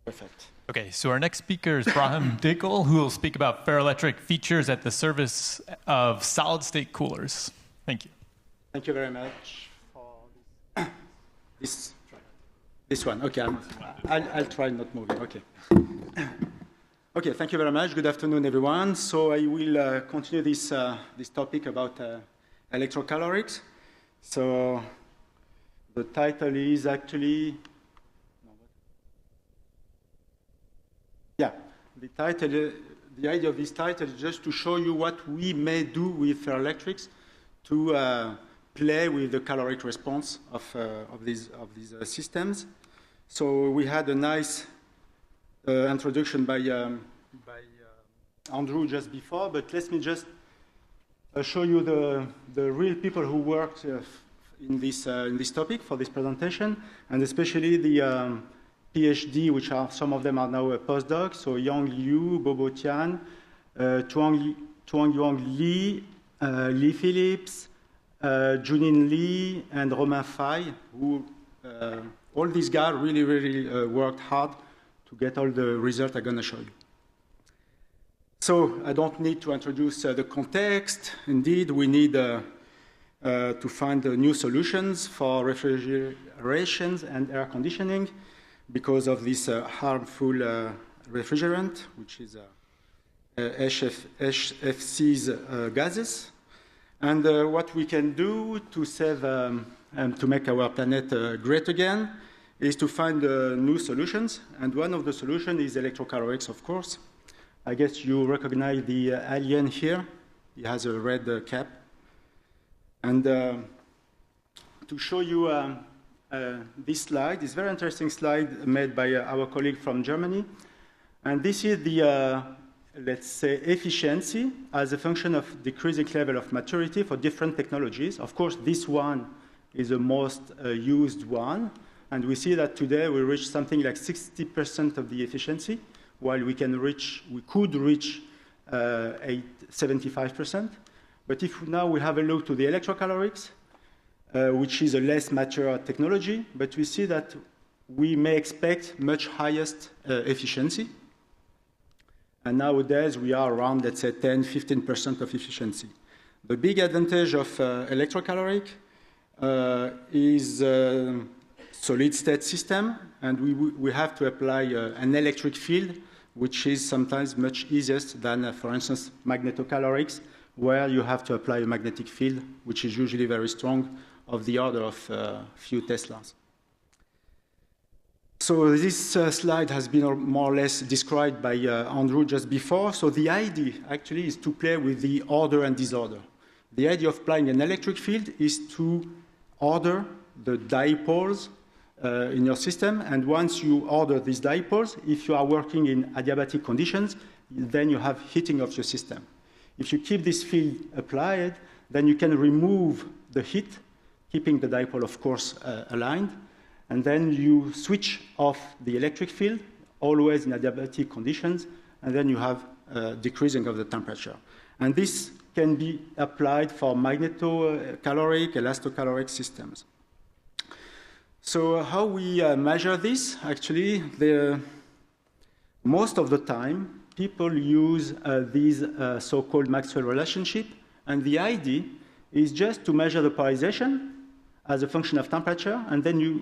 Perfect. Okay, so our next speaker is Brahim Dikal, who will speak about ferroelectric features at the service of solid-state coolers. Thank you. Thank you very much for this one. Okay, I'll try not moving. Okay. Okay, thank you very much. Good afternoon, everyone. So I will continue this topic about electrocalorics. So the title is actually, the idea of this title is just to show you what we may do with ferroelectrics to play with the caloric response of these systems. So we had a nice introduction by Andrew just before, but let me just show you the real people who worked in this topic for this presentation, and especially the PhD, which are some of them are now postdocs. So Yang Liu, Bobo Tian, Chuangyuan Li, Lee Phillips, Junin Li, and Romain Faye, who all these guys really worked hard to get all the results I'm going to show you. So I don't need to introduce the context. Indeed, we need to find new solutions for refrigeration and air conditioning because of this harmful refrigerant, which is HFC's gases. And what we can do to save and to make our planet great again is to find new solutions. And one of the solutions is electrocalorics, of course. I guess you recognize the alien here. He has a red cap. And to show you this slide, this very interesting slide made by our colleague from Germany. And this is the, let's say, efficiency as a function of decreasing level of maturity for different technologies. Of course, this one is the most used one. And we see that today we reach something like 60% of the efficiency, while we could reach 75%. But if now we have a look to the electrocalorics, which is a less mature technology, but we see that we may expect much highest efficiency. And nowadays we are around, let's say, 10–15% of efficiency. The big advantage of electrocaloric is solid-state system, and we have to apply an electric field, which is sometimes much easier than, for instance, magnetocalorics, where you have to apply a magnetic field, which is usually very strong, of the order of a few Teslas. So this slide has been more or less described by Andrew just before. So the idea actually is to play with the order and disorder. The idea of applying an electric field is to order the dipoles in your system, and once you order these dipoles, if you are working in adiabatic conditions, then you have heating of your system. If you keep this field applied, then you can remove the heat, keeping the dipole, of course, aligned, and then you switch off the electric field, always in adiabatic conditions, and then you have decreasing of the temperature. And this can be applied for magnetocaloric, elastocaloric systems. So how we measure this? Actually, most of the time, people use these so-called Maxwell relationship, and the idea is just to measure the polarization as a function of temperature, and then you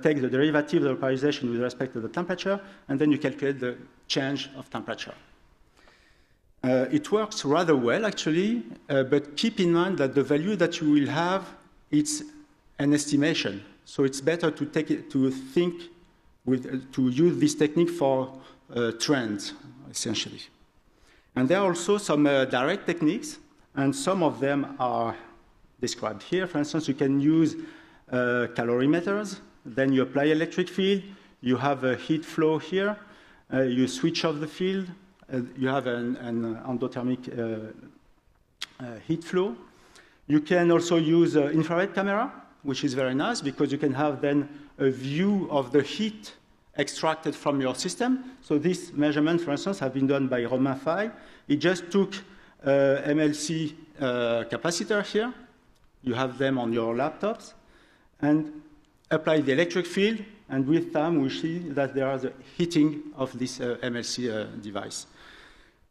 take the derivative of the polarization with respect to the temperature, and then you calculate the change of temperature. It works rather well, actually, but keep in mind that the value that you will have, it's an estimation. So it's better to use this technique for trends, essentially. And there are also some direct techniques, and some of them are described here. For instance, you can use calorimeters. Then you apply electric field. You have a heat flow here. You switch off the field. You have an endothermic heat flow. You can also use infrared camera, which is very nice because you can have then a view of the heat extracted from your system. So this measurement, for instance, have been done by Romain Faye. He just took MLC capacitor here. You have them on your laptops. And apply the electric field, and with time we see that there is a heating of this MLC device.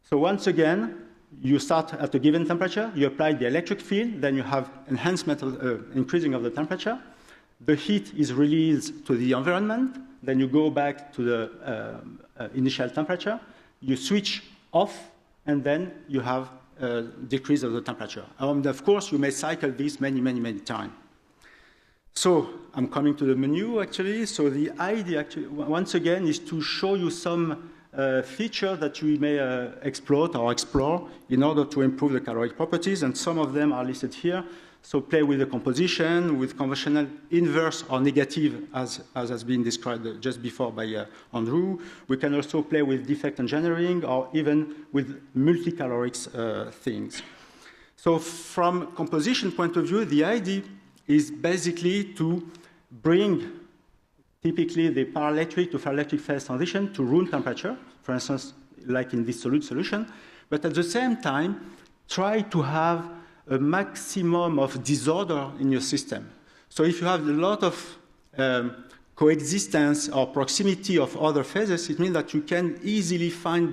So once again, you start at a given temperature, you apply the electric field, then you have enhancement of, increasing of the temperature. The heat is released to the environment, then you go back to the initial temperature, you switch off, and then you have a decrease of the temperature. And of course, you may cycle this many, many, many times. So I'm coming to the menu, actually. So the idea, actually, once again, is to show you some features that you may exploit or explore in order to improve the caloric properties, and some of them are listed here. So play with the composition, with conventional inverse or negative, as has been described just before by Andrew. We can also play with defect engineering or even with multi-calorics things. So from composition point of view, the idea is basically to bring typically the paraelectric to ferroelectric phase transition to room temperature, for instance, like in this solute solution, but at the same time, try to have a maximum of disorder in your system. So if you have a lot of coexistence or proximity of other phases, it means that you can easily find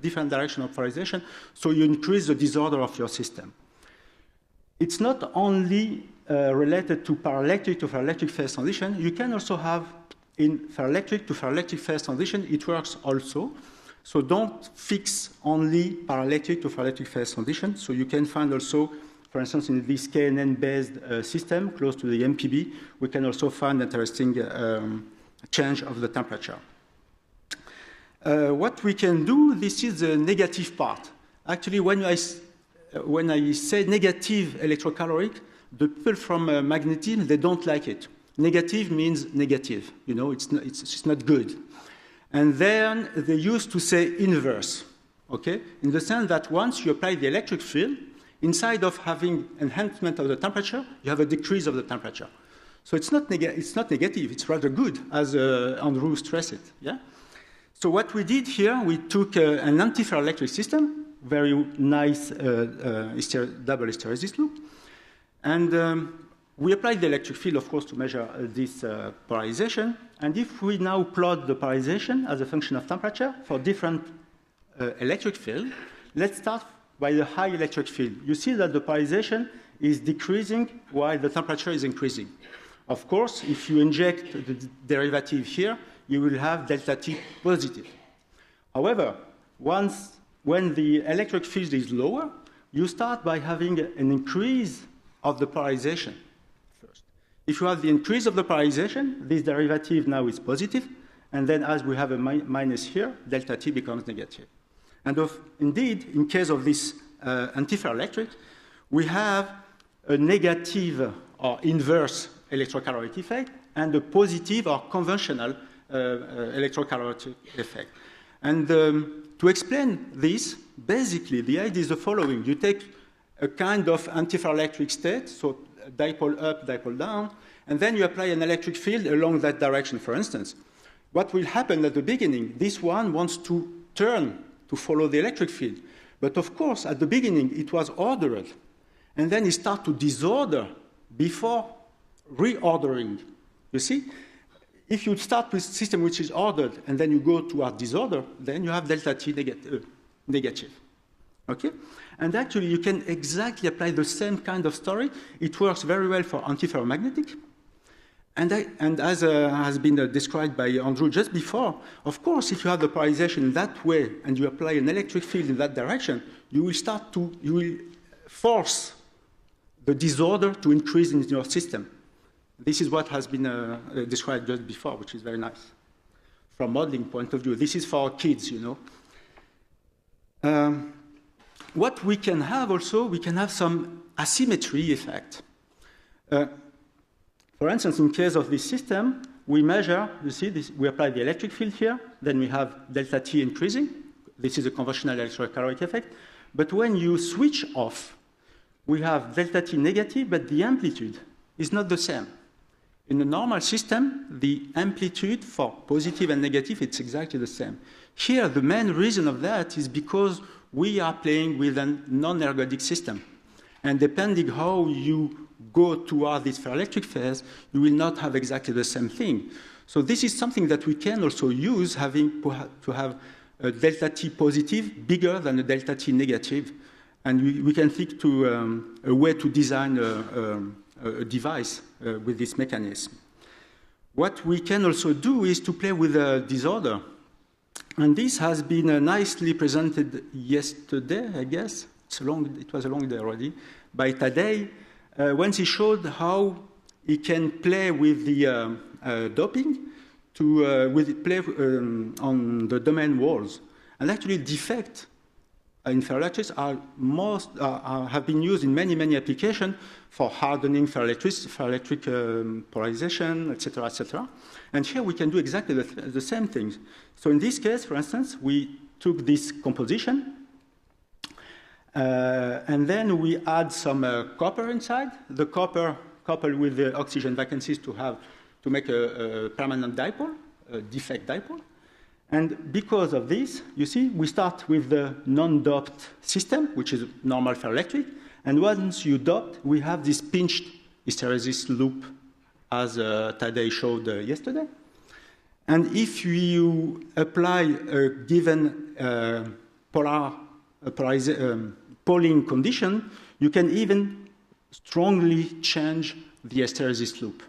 different direction of polarization, so you increase the disorder of your system. It's not only related to paraelectric to ferroelectric phase transition. You can also have in ferroelectric to ferroelectric phase transition, it works also. So don't fix only paraelectric to ferroelectric phase transition. So you can find also, for instance, in this KNN-based system close to the MPB, we can also find interesting change of the temperature. What we can do, this is the negative part. Actually, when I say negative electrocaloric, the people from magnetism, they don't like it. Negative means negative. You know, it's not good. And then they used to say inverse, okay? In the sense that once you apply the electric field, inside of having enhancement of the temperature, you have a decrease of the temperature. So it's not negative, it's rather good, as Andrew stressed it, yeah? So what we did here, we took an antiferroelectric system, very nice double hysteresis loop, and we applied the electric field, of course, to measure this polarization. And if we now plot the polarization as a function of temperature for different electric field, let's start by the high electric field. You see that the polarization is decreasing while the temperature is increasing. Of course, if you inject the derivative here, you will have delta T positive. However, when the electric field is lower, you start by having an increase of the polarization first. If you have the increase of the polarization, this derivative now is positive, and then as we have a minus here, delta T becomes negative. And indeed, in case of this antiferroelectric, we have a negative or inverse electrocaloric effect and a positive or conventional electrocaloric effect. And to explain this, basically, the idea is the following. You take a kind of antiferroelectric state, so dipole up, dipole down, and then you apply an electric field along that direction, for instance. What will happen at the beginning? This one wants to turn to follow the electric field. But of course, at the beginning, it was ordered. And then it starts to disorder before reordering. You see? If you start with a system which is ordered and then you go toward disorder, then you have delta T negative. Okay? And actually, you can exactly apply the same kind of story. It works very well for antiferromagnetic. And as has been described by Andrew just before, of course, if you have the polarization that way and you apply an electric field in that direction, you will force the disorder to increase in your system. This is what has been described just before, which is very nice. From modeling point of view, this is for kids, you know. What we can have also, we can have some asymmetry effect. For instance, in case of this system, we measure, you see, we apply the electric field here, then we have delta T increasing. This is a conventional electrocaloric effect. But when you switch off, we have delta T negative, but the amplitude is not the same. In a normal system, the amplitude for positive and negative, it's exactly the same. Here, the main reason of that is because we are playing with a non-ergodic system. And depending how you go toward this ferroelectric phase, you will not have exactly the same thing. So this is something that we can also use, having to have a delta T positive bigger than a delta T negative. And we can think to a way to design a device with this mechanism. What we can also do is to play with a disorder. And this has been nicely presented yesterday, I guess. It was a long day already, by Tadei, when he showed how he can play with the doping play on the domain walls. And actually, defects in ferroelectrics have been used in many, many applications for hardening ferroelectric polarization, etc., etc. And here we can do exactly the same things. So in this case, for instance, we took this composition, and then we add some copper inside. The copper coupled with the oxygen vacancies to make a permanent dipole, a defect dipole. And because of this, you see, we start with the non-doped system, which is normal ferroelectric. And once you dope, we have this pinched hysteresis loop, as Tadei showed yesterday. And if you apply a given polling condition, you can even strongly change the hysteresis loop.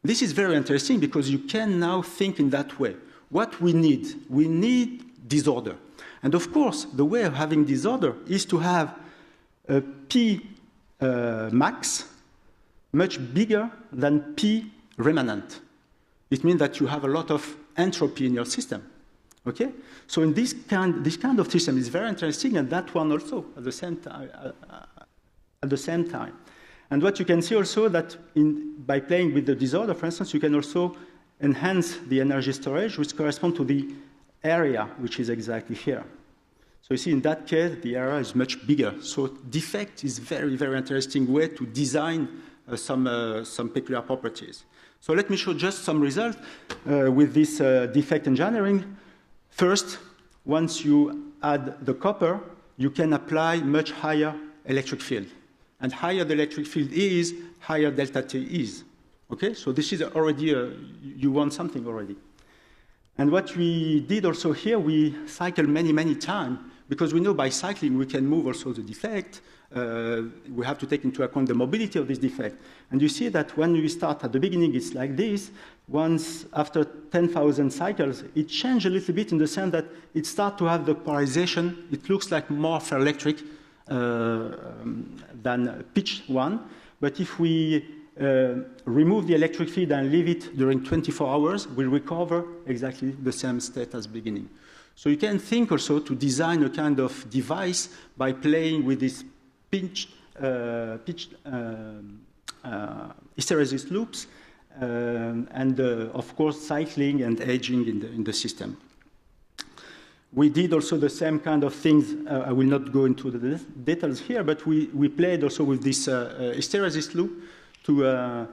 This is very interesting because you can now think in that way. What we need disorder. And of course, the way of having disorder is to have a P max much bigger than P remanent. It means that you have a lot of entropy in your system. Okay? So in this kind of system is very interesting, and that one also at the same time. And what you can see also that by playing with the disorder, for instance, you can also enhance the energy storage, which corresponds to the area, which is exactly here. So you see, in that case, the area is much bigger. So defect is very, very interesting way to design some peculiar properties. So let me show just some results with this defect engineering. First, once you add the copper, you can apply much higher electric field. And higher the electric field is, higher delta T is. Okay, so this is already, you want something already. And what we did also here, we cycled many, many times, because we know by cycling we can move also the defect. We have to take into account the mobility of this defect. And you see that when we start at the beginning, it's like this. Once after 10,000 cycles, it changed a little bit in the sense that it starts to have the polarization. It looks like more ferroelectric than pitch one. But if we remove the electric field and leave it during 24 hours, we'll recover exactly the same state as beginning. So you can think also to design a kind of device by playing with this pitched hysteresis loops and, of course, cycling and aging in the system. We did also the same kind of things. I will not go into the details here, but we played also with this hysteresis loop to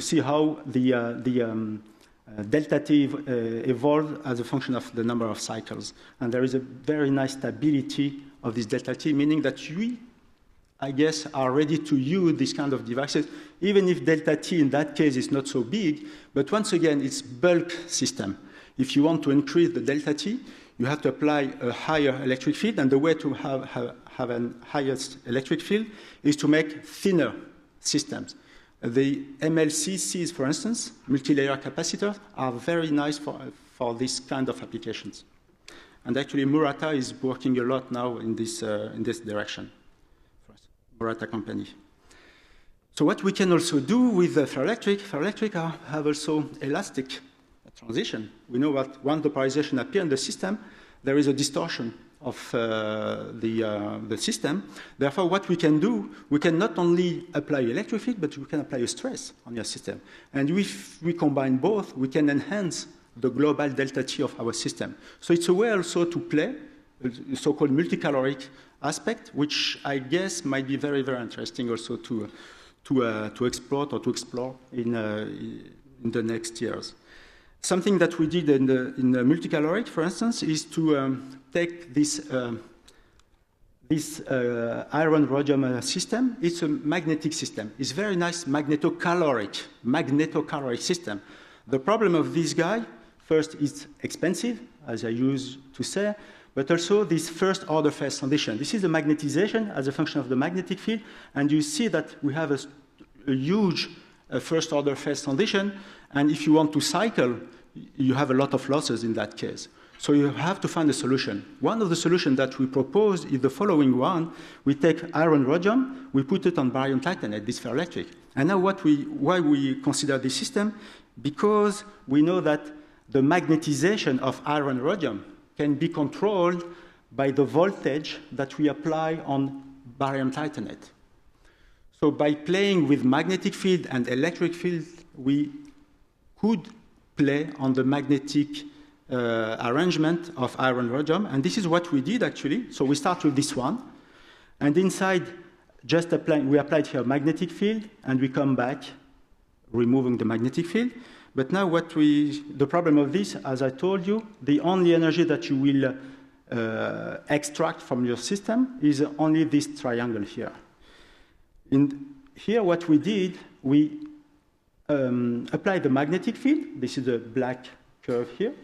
see how the delta T evolved as a function of the number of cycles. And there is a very nice stability of this delta T, meaning that we, I guess, are ready to use this kind of devices, even if delta T in that case is not so big. But once again, it's bulk system. If you want to increase the delta T, you have to apply a higher electric field, and the way to have an highest electric field is to make thinner systems. The MLCCs, for instance, multi-layer capacitors, are very nice for this kind of applications. And actually, Murata is working a lot now in this direction, Murata company. So what we can also do with ferroelectric have also elastic transition. We know that once the polarization appears in the system, there is a distortion of the system. Therefore, what we can do, we can not only apply electric field, but we can apply a stress on your system. And if we combine both, we can enhance the global delta T of our system. So it's a way also to play the so-called multicaloric aspect, which I guess might be very, very interesting also to exploit or to explore in the next years. Something that we did in the multicaloric, for instance, is to take this iron rhodium system. It's a magnetic system. It's very nice magnetocaloric system. The problem of this guy, first, it's expensive, as I used to say, but also this first order phase transition. This is the magnetization as a function of the magnetic field, and you see that we have a huge first order phase transition, and if you want to cycle, you have a lot of losses in that case. So you have to find a solution. One of the solutions that we propose is the following one. We take iron rhodium, we put it on barium titanate, this ferroelectric. And now why we consider this system? Because we know that the magnetization of iron rhodium can be controlled by the voltage that we apply on barium titanate. So by playing with magnetic field and electric field, we could play on the magnetic arrangement of iron rhodium, and this is what we did actually. So we start with this one, and inside, we applied here magnetic field, and we come back, removing the magnetic field. But now the problem of this, as I told you, the only energy that you will extract from your system is only this triangle here. Here what we did, we applied the magnetic field. This is a black curve here.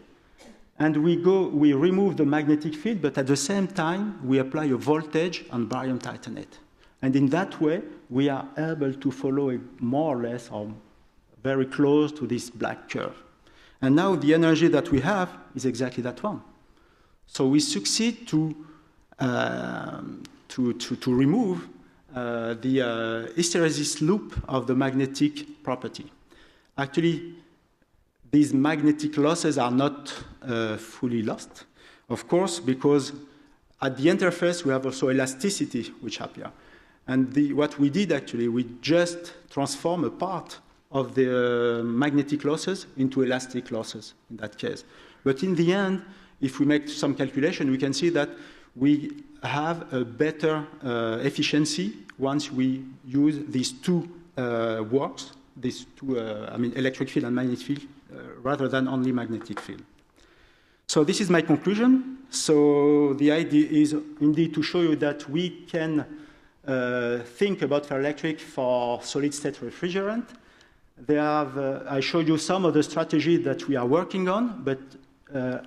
And we remove the magnetic field, but at the same time, we apply a voltage on barium titanate. And in that way, we are able to follow more or less or very close to this black curve. And now the energy that we have is exactly that one. So we succeed to remove the hysteresis loop of the magnetic property. Actually, these magnetic losses are not fully lost, of course, because at the interface we have also elasticity which appear. And what we did actually, we just transform a part of the magnetic losses into elastic losses in that case. But in the end, if we make some calculation, we can see that we have a better efficiency once we use these two works, these two, electric field and magnetic field, rather than only magnetic field. So this is my conclusion. So the idea is indeed to show you that we can think about ferroelectric for solid-state refrigerant. I showed you some of the strategies that we are working on, but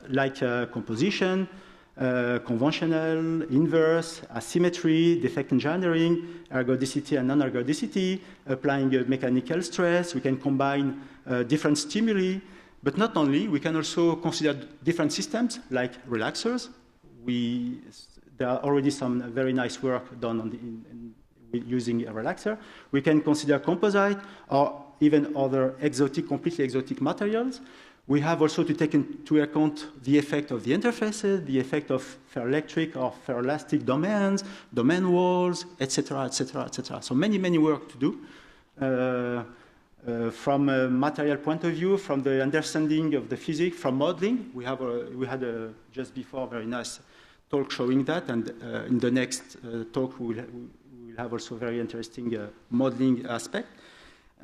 like composition, conventional, inverse, asymmetry, defect engineering, ergodicity and non-ergodicity, applying mechanical stress. We can combine different stimuli, but not only, we can also consider different systems like relaxers. There are already some very nice work done using a relaxer. We can consider composite or even other completely exotic materials. We have also to take into account the effect of the interfaces, the effect of ferroelectric or ferroelastic domains, domain walls, etc., etc., etc. So many work to do. From a material point of view, from the understanding of the physics, from modeling, we had just before a very nice talk showing that, and in the next talk we will have also very interesting modeling aspect.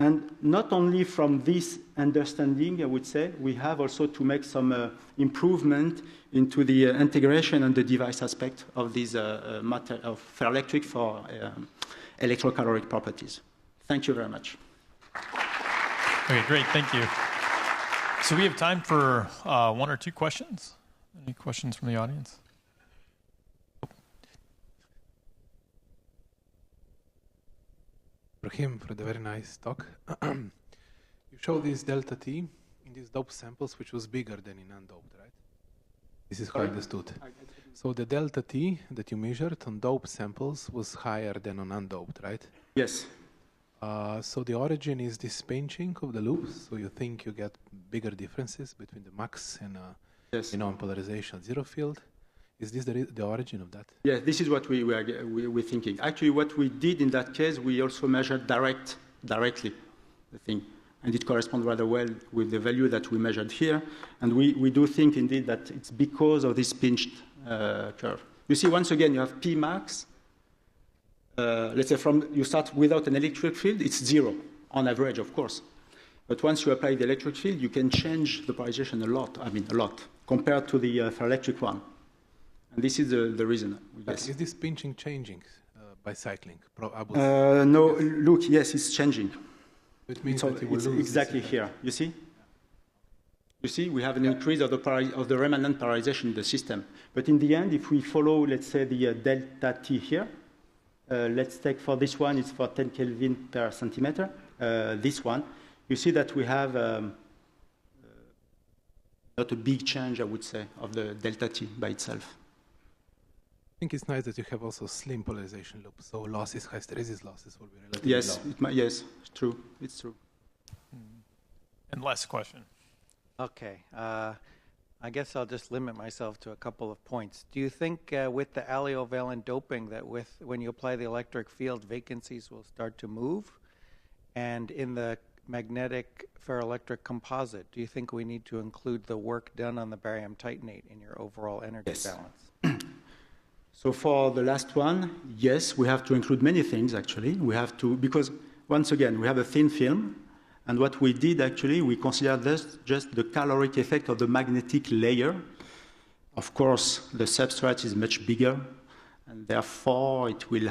And not only from this understanding, I would say, we have also to make some improvement into the integration and the device aspect of this of ferroelectric for electrocaloric properties. Thank you very much. Okay, great, thank you. So we have time for one or two questions. Any questions from the audience? Ibrahim, for the very nice talk. You showed this delta T in these doped samples, which was bigger than in undoped, right? This is how I understood. So the delta T that you measured on doped samples was higher than on undoped, right? Yes. So the origin is this pinching of the loops. So you think you get bigger differences between the max and yes. In polarization zero field. Is this the origin of that? Yeah, this is what we're thinking. Actually, what we did in that case, we also measured directly the thing. And it corresponds rather well with the value that we measured here. And we do think, indeed, that it's because of this pinched curve. You see, once again, you have P max. Let's say you start without an electric field, it's zero, on average, of course. But once you apply the electric field, you can change the polarization a lot, compared to the ferroelectric one. And this is the reason. Yes. Is this pinching changing by cycling? No, look, yes, it's changing. It means that you will lose exactly here. You see? You see, we have an increase of the remnant polarization in the system. But in the end, if we follow, let's say, the delta T here, let's take for this one, it's for 10 Kelvin per centimeter, this one, you see that we have not a big change, I would say, of the delta T by itself. I think it's nice that you have also slim polarization loop, so losses, hysteresis losses will be relatively low. Yes, it's true. It's true. And last question. Okay. I guess I'll just limit myself to a couple of points. Do you think with the alliovalent doping that when you apply the electric field, vacancies will start to move? And in the magnetic ferroelectric composite, do you think we need to include the work done on the barium titanate in your overall energy balance? So for the last one, yes, we have to include many things, actually. We have to, because once again, we have a thin film, and what we did, actually, we considered just the caloric effect of the magnetic layer. Of course, the substrate is much bigger, and therefore it will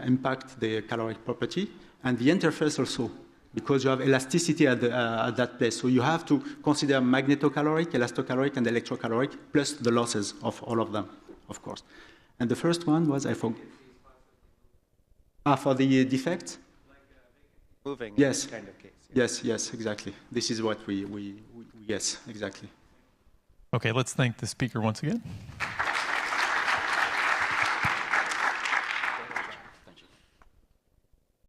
impact the caloric property, and the interface also, because you have elasticity at that place. So you have to consider magnetocaloric, elastocaloric, and electrocaloric, plus the losses of all of them, of course. And the first one was, I forgot. For the defect? Moving yes. In this kind of case. Yes, exactly. This is what we yes, exactly. Okay, let's thank the speaker once again.